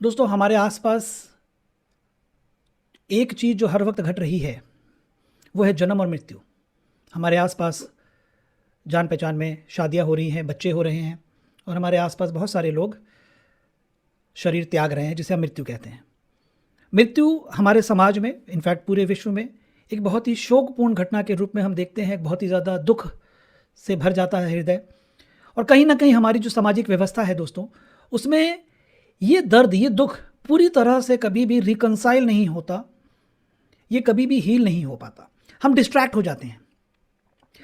दोस्तों, हमारे आसपास एक चीज़ जो हर वक्त घट रही है वो है जन्म और मृत्यु। हमारे आसपास जान पहचान में शादियां हो रही हैं, बच्चे हो रहे हैं और हमारे आसपास बहुत सारे लोग शरीर त्याग रहे हैं, जिसे हम मृत्यु कहते हैं। मृत्यु हमारे समाज में, इनफैक्ट पूरे विश्व में, एक बहुत ही शोकपूर्ण घटना के रूप में हम देखते हैं। एक बहुत ही ज़्यादा दुख से भर जाता है हृदय। और कहीं ना कहीं हमारी जो सामाजिक व्यवस्था है दोस्तों, उसमें ये दर्द, ये दुख पूरी तरह से कभी भी रिकंसाइल नहीं होता, ये कभी भी हील नहीं हो पाता। हम डिस्ट्रैक्ट हो जाते हैं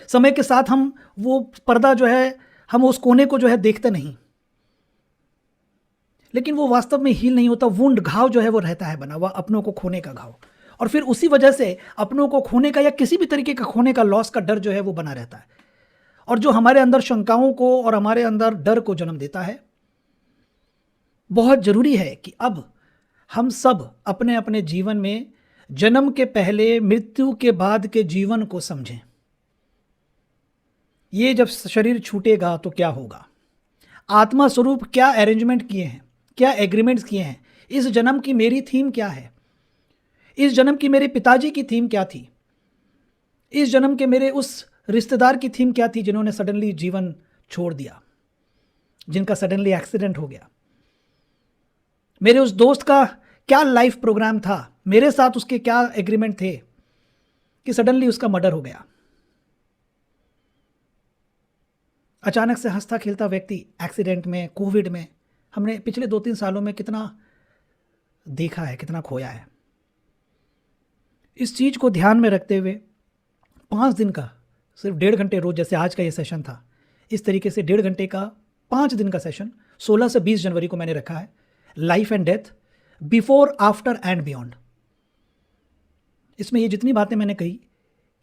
समय के साथ। हम वो पर्दा जो है, हम उस कोने को जो है देखते नहीं, लेकिन वो वास्तव में हील नहीं होता। वुंड, घाव जो है वो रहता है बना हुआ, अपनों को खोने का घाव। और फिर उसी वजह से अपनों को खोने का या किसी भी तरीके का खोने का, लॉस का डर जो है वो बना रहता है, और जो हमारे अंदर शंकाओं को और हमारे अंदर डर को जन्म देता है। बहुत जरूरी है कि अब हम सब अपने अपने जीवन में जन्म के पहले, मृत्यु के बाद के जीवन को समझें। ये जब शरीर छूटेगा तो क्या होगा, आत्मा स्वरूप क्या अरेंजमेंट किए हैं, क्या एग्रीमेंट्स किए हैं, इस जन्म की मेरी थीम क्या है, इस जन्म की मेरे पिताजी की थीम क्या थी, इस जन्म के मेरे उस रिश्तेदार की थीम क्या थी जिन्होंने सडनली जीवन छोड़ दिया, जिनका सडनली एक्सीडेंट हो गया। मेरे उस दोस्त का क्या लाइफ प्रोग्राम था, मेरे साथ उसके क्या एग्रीमेंट थे कि सडनली उसका मर्डर हो गया। अचानक से हंसता खेलता व्यक्ति एक्सीडेंट में, कोविड में, हमने पिछले 2-3 सालों में कितना देखा है, कितना खोया है। इस चीज़ को ध्यान में रखते हुए 5 दिन का, सिर्फ 1.5 घंटे रोज, जैसे आज का ये सेशन था, इस तरीके से 1.5 घंटे का 5 दिन का सेशन 16 से 20 जनवरी को मैंने रखा है। Life and death, before, after and beyond. इसमें ये जितनी बातें मैंने कही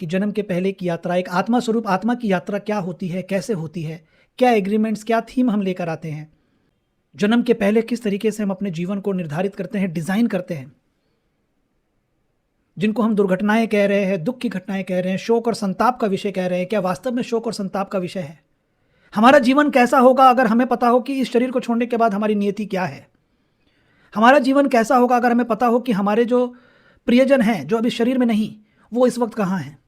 कि जन्म के पहले की यात्रा, एक आत्मा स्वरूप आत्मा की यात्रा क्या होती है, कैसे होती है, क्या एग्रीमेंट्स, क्या थीम हम लेकर आते हैं, जन्म के पहले किस तरीके से हम अपने जीवन को निर्धारित करते हैं, डिज़ाइन करते हैं, जिनको हम दुर्घटनाएं कह रहे हैं, दुख की घटनाएं कह रहे हैं, शोक और संताप का विषय कह रहे हैं, क्या वास्तव में शोक और संताप का विषय है? हमारा जीवन कैसा होगा अगर हमें पता हो कि इस शरीर को छोड़ने के बाद हमारी नियति क्या है? हमारा जीवन कैसा होगा अगर हमें पता हो कि हमारे जो प्रियजन हैं, जो अभी शरीर में नहीं, वो इस वक्त कहाँ हैं,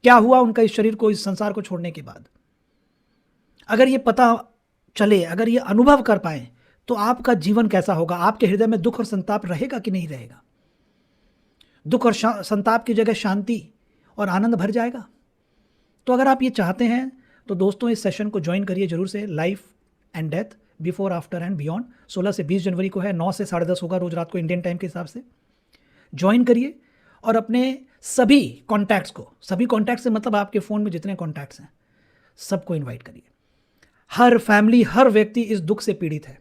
क्या हुआ उनका इस शरीर को, इस संसार को छोड़ने के बाद? अगर ये पता चले, अगर ये अनुभव कर पाए, तो आपका जीवन कैसा होगा? आपके हृदय में दुख और संताप रहेगा कि नहीं रहेगा? दुख और संताप की जगह शांति और आनंद भर जाएगा? तो अगर आप ये चाहते हैं तो दोस्तों, इस सेशन को ज्वाइन करिए जरूर से। Life and death, before, after and beyond, 16 से 20 जनवरी को है। 9 से 10:30 होगा रोज रात को, इंडियन टाइम के हिसाब से। ज्वाइन करिए और अपने सभी कॉन्टैक्ट्स को, सभी कॉन्टैक्ट से मतलब आपके फ़ोन में जितने कॉन्टैक्ट्स हैं, सबको इनवाइट करिए। हर फैमिली, हर व्यक्ति इस दुख से पीड़ित है,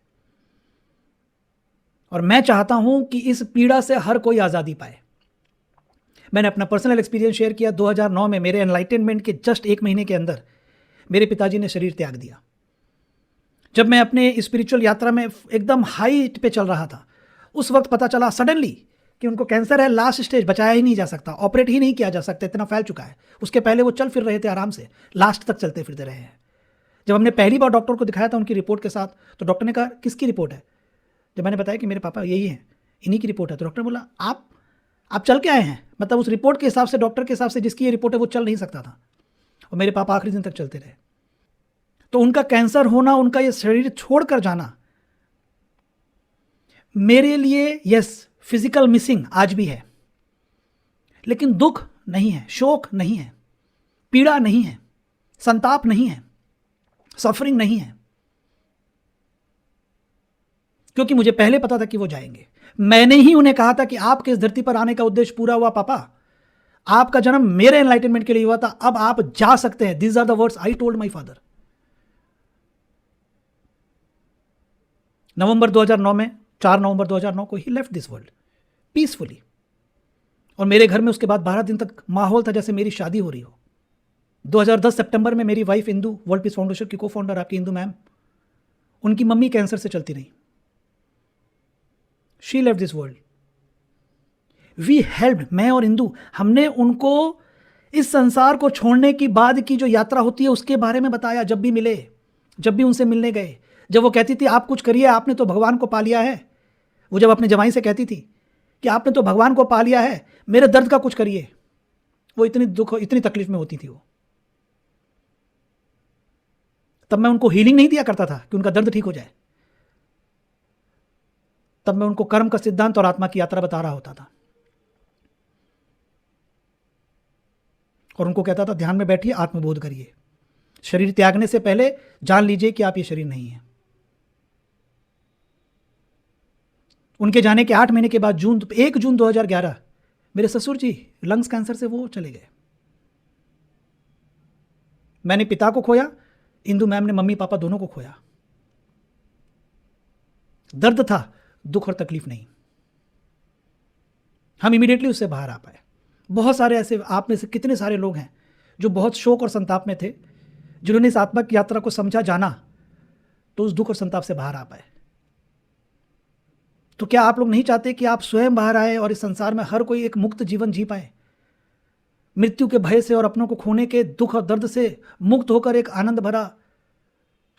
और मैं चाहता हूं कि इस पीड़ा से हर कोई आज़ादी पाए। मैंने अपना पर्सनल एक्सपीरियंस शेयर किया। 2009 में मेरे एनलाइटनमेंट के जस्ट 1 महीने के अंदर मेरे पिताजी ने शरीर त्याग दिया। जब मैं अपने स्पिरिचुअल यात्रा में एकदम हाइट पे चल रहा था, उस वक्त पता चला सडनली कि उनको कैंसर है, लास्ट स्टेज, बचाया ही नहीं जा सकता, ऑपरेट ही नहीं किया जा सकता, इतना फैल चुका है। उसके पहले वो चल फिर रहे थे आराम से, लास्ट तक चलते फिरते रहे हैं। जब हमने पहली बार डॉक्टर को दिखाया था उनकी रिपोर्ट के साथ, तो डॉक्टर ने कहा किसकी रिपोर्ट है? जब मैंने बताया कि मेरे पापा यही हैं, इन्हीं की रिपोर्ट है, तो डॉक्टर ने बोला आप चल के आए हैं? मतलब उस रिपोर्ट के हिसाब से, डॉक्टर के हिसाब से जिसकी ये रिपोर्ट है वो चल नहीं सकता था, और मेरे पापा आखिरी दिन तक चलते रहे। तो उनका कैंसर होना, उनका ये शरीर छोड़कर जाना मेरे लिए, यस, फिजिकल मिसिंग आज भी है, लेकिन दुख नहीं है, शोक नहीं है, पीड़ा नहीं है, संताप नहीं है, सफरिंग नहीं है, क्योंकि मुझे पहले पता था कि वो जाएंगे। मैंने ही उन्हें कहा था कि आपके इस धरती पर आने का उद्देश्य पूरा हुआ पापा, आपका जन्म मेरे एनलाइटनमेंट के लिए हुआ था, अब आप जा सकते हैं। These are the words I told my father. नवंबर 2009 में, 4 नवंबर 2009 को ही लेफ्ट दिस वर्ल्ड पीसफुली। और मेरे घर में उसके बाद 12 दिन तक माहौल था जैसे मेरी शादी हो रही हो। 2010 सितंबर में मेरी wife Indu, world peace foundation की को फाउंडर आपकी इंदू मैम, उनकी मम्मी कैंसर से चलती रही। She left this world. We helped, मैं और इंदू, हमने उनको इस संसार को छोड़ने की बाद की जो यात्रा होती है उसके बारे में बताया। जब भी मिले, जब भी उनसे मिलने गए, जब वो कहती थी आप कुछ करिए, आपने तो भगवान को पा लिया है, वो जब अपने जवाई से कहती थी कि आपने तो भगवान को पा लिया है, मेरे दर्द का कुछ करिए, वो इतनी तकलीफ में होती थी वो। तब मैं उनको हीलिंग नहीं दिया करता था कि उनका दर्द ठीक हो जाए, तब मैं उनको कर्म का सिद्धांत और आत्मा की यात्रा बता रहा होता था, और उनको कहता था ध्यान में बैठिए, आत्मबोध करिए, शरीर त्यागने से पहले जान लीजिए कि आप ये शरीर नहीं है। उनके जाने के 8 महीने के बाद 1 जून 2011 मेरे ससुर जी लंग्स कैंसर से वो चले गए। मैंने पिता को खोया, इंदु मैम ने मम्मी पापा दोनों को खोया। दर्द था, दुख और तकलीफ नहीं। हम इमीडिएटली उससे बाहर आ पाए। बहुत सारे ऐसे आप में से कितने सारे लोग हैं जो बहुत शोक और संताप में थे, जिन्होंने इस आत्मा की यात्रा को समझा, जाना, तो उस दुख और संताप से बाहर आ पाए। तो क्या आप लोग नहीं चाहते कि आप स्वयं बाहर आए और इस संसार में हर कोई एक मुक्त जीवन जी पाए, मृत्यु के भय से और अपनों को खोने के दुख और दर्द से मुक्त होकर एक आनंद भरा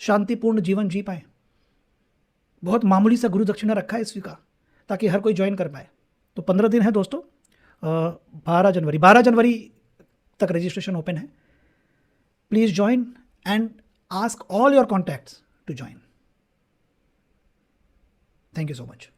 शांतिपूर्ण जीवन जी पाए? बहुत मामूली सा गुरु दक्षिणा रखा है इसी का, ताकि हर कोई ज्वाइन कर पाए। तो 15 दिन है दोस्तों, 12 जनवरी तक रजिस्ट्रेशन ओपन है। Please join and ask all your contacts to join. Thank you so much.